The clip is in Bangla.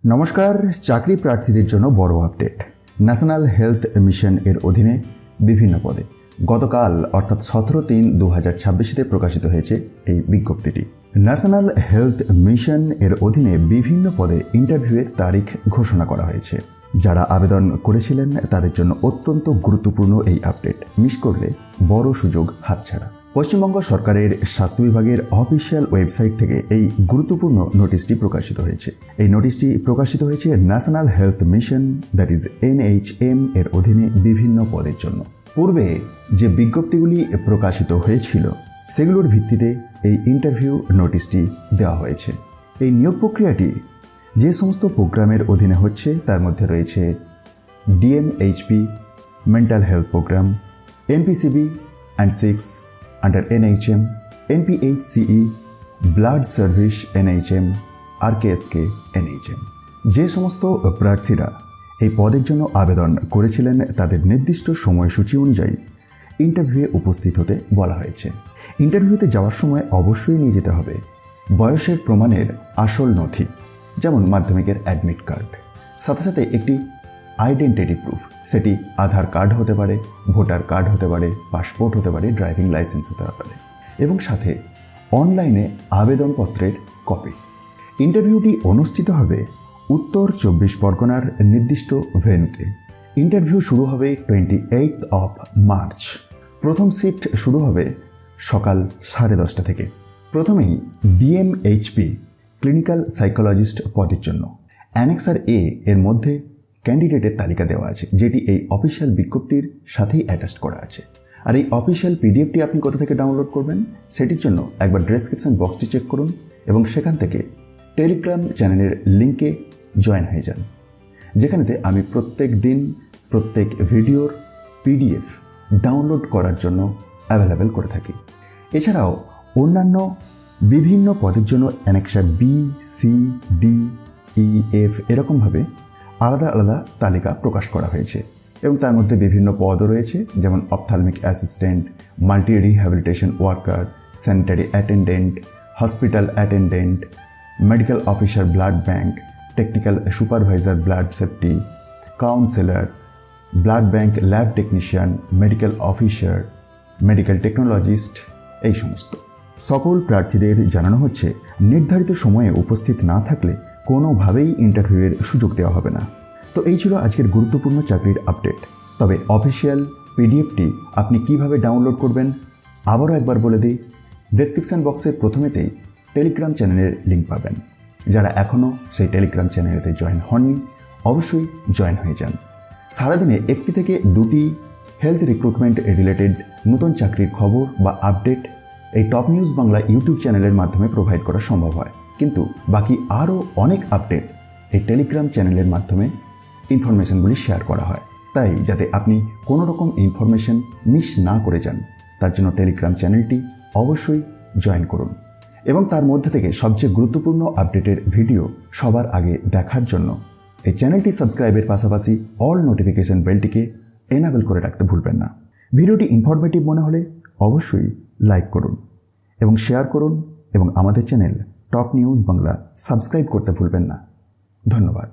নমস্কার। চাকরি প্রার্থীদের জন্য বড় আপডেট। ন্যাশনাল হেলথ মিশন এর অধীনে বিভিন্ন পদে গতকাল অর্থাৎ 17/3/2026 প্রকাশিত হয়েছে এই বিজ্ঞপ্তিটি। ন্যাশনাল হেলথ মিশন এর অধীনে বিভিন্ন পদে ইন্টারভিউয়ের তারিখ ঘোষণা করা হয়েছে। যারা আবেদন করেছিলেন তাদের জন্য অত্যন্ত গুরুত্বপূর্ণ এই আপডেট। মিস করলে বড় সুযোগ হাতছাড়া। পশ্চিমবঙ্গ সরকারের স্বাস্থ্য বিভাগের অফিসিয়াল ওয়েবসাইট থেকে এই গুরুত্বপূর্ণ নোটিশটি প্রকাশিত হয়েছে। এই নোটিশটি প্রকাশিত হয়েছে national health mission that is NHM এর অধীনে বিভিন্ন পদের জন্য। পূর্বে যে বিজ্ঞপ্তিগুলি প্রকাশিত হয়েছিল সেগুলোর ভিত্তিতে এই ইন্টারভিউ নোটিশটি দেওয়া হয়েছে। এই নিয়োগ প্রক্রিয়াটি যে সমস্ত প্রোগ্রামের অধীনে হচ্ছে তার মধ্যে রয়েছে DMHP mental health programme, NPCB and 6 under NHM, NPHCE blood service NHM, RKSK NHM। যে সমস্ত প্রার্থীরা এই পদের জন্য আবেদন করেছিলেন তাদের নির্দিষ্ট সময়সূচি অনুযায়ী ইন্টারভিউয়ে উপস্থিত হতে বলা হয়েছে। ইন্টারভিউতে যাওয়ার সময় অবশ্যই নিয়ে যেতে হবে বয়সের প্রমাণের আসল নথি, যেমন মাধ্যমিকের অ্যাডমিট কার্ড, সাথে সাথে একটি আইডেন্টিটি প্রুফ। সেটি আধার কার্ড হতে পারে, ভোটার কার্ড হতে পারে, পাসপোর্ট হতে পারে, ড্রাইভিং লাইসেন্স হতে পারে, এবং সাথে অনলাইনে আবেদনপত্রের কপি। ইন্টারভিউটি অনুষ্ঠিত হবে উত্তর 24 পরগনার নির্দিষ্ট ভেন্যুতে। ইন্টারভিউ শুরু হবে 28 মার্চ। প্রথম শিফট শুরু হবে সকাল 10:30 থেকে। প্রথমেই DMHP ক্লিনিক্যাল সাইকোলজিস্ট পদের জন্য অ্যানেক্সার A এর মধ্যে ক্যান্ডিডেটের তালিকা দেওয়া আছে, যেটি এই অফিসিয়াল বিজ্ঞপ্তির সাথেই অ্যাটাচ করা আছে। আর এই অফিসিয়াল PDFটি আপনি কোথা থেকে ডাউনলোড করবেন সেটির জন্য একবার ডেসক্রিপশন বক্সটি চেক করুন এবং সেখান থেকে টেলিগ্রাম চ্যানেলের লিঙ্কে জয়েন হয়ে যান, যেখানেতে আমি প্রত্যেক দিন প্রত্যেক ভিডিওর PDF ডাউনলোড করার জন্য অ্যাভেলেবেল করে থাকি। এছাড়াও অন্যান্য বিভিন্ন পদের জন্য annexure B, C, D, E, F এরকমভাবে আলাদা আলাদা তালিকা প্রকাশ করা হয়েছে এবং তার মধ্যে বিভিন্ন পদও রয়েছে, যেমন ophthalmic assistant, multi rehabilitation worker, sanitary attendant, hospital attendant, medical officer blood bank, technical supervisor blood safety, counsellor, blood bank lab technician, medical officer, medical technologist. এই সমস্ত সকল প্রার্থীদের জানানো হচ্ছে নির্ধারিত সময়ে উপস্থিত না থাকলে কোনোভাবেই ইন্টারভিউয়ের সুযোগ দেওয়া হবে না। তো এই ছিল আজকের গুরুত্বপূর্ণ চাকরির আপডেট। তবে অফিসিয়াল PDFটি আপনি কিভাবে ডাউনলোড করবেন আবারও একবার বলে দিই, ডেসক্রিপশন বক্সে প্রথমেতেই টেলিগ্রাম চ্যানেলের লিঙ্ক পাবেন। যারা এখনও সেই টেলিগ্রাম চ্যানেলেতে জয়েন হননি অবশ্যই জয়েন হয়ে যান। সারাদিনে 1 থেকে 2টি হেলথ রিক্রুটমেন্ট রিলেটেড নতুন চাকরির খবর বা আপডেট এই টপ নিউজ বাংলা ইউটিউব চ্যানেলের মাধ্যমে প্রোভাইড করা সম্ভব হয়, কিন্তু বাকি আরও অনেক আপডেট এই টেলিগ্রাম চ্যানেলের মাধ্যমে ইনফরমেশনগুলি শেয়ার করা হয়। তাই যাতে আপনি কোনো রকম ইনফরমেশন মিস না করে যান তার জন্য টেলিগ্রাম চ্যানেলটি অবশ্যই জয়েন করুন এবং তার মধ্যে থেকে সবচেয়ে গুরুত্বপূর্ণ আপডেটের ভিডিও সবার আগে দেখার জন্য এই চ্যানেলটি সাবস্ক্রাইবের পাশাপাশি অল নোটিফিকেশন বেলটিকে এনাবেল করে রাখতে ভুলবেন না। ভিডিওটি ইনফরমেটিভ মনে হলে অবশ্যই লাইক করুন এবং শেয়ার করুন এবং আমাদের channel top news Bangla subscribe করতে ভুলবেন না। ধন্যবাদ।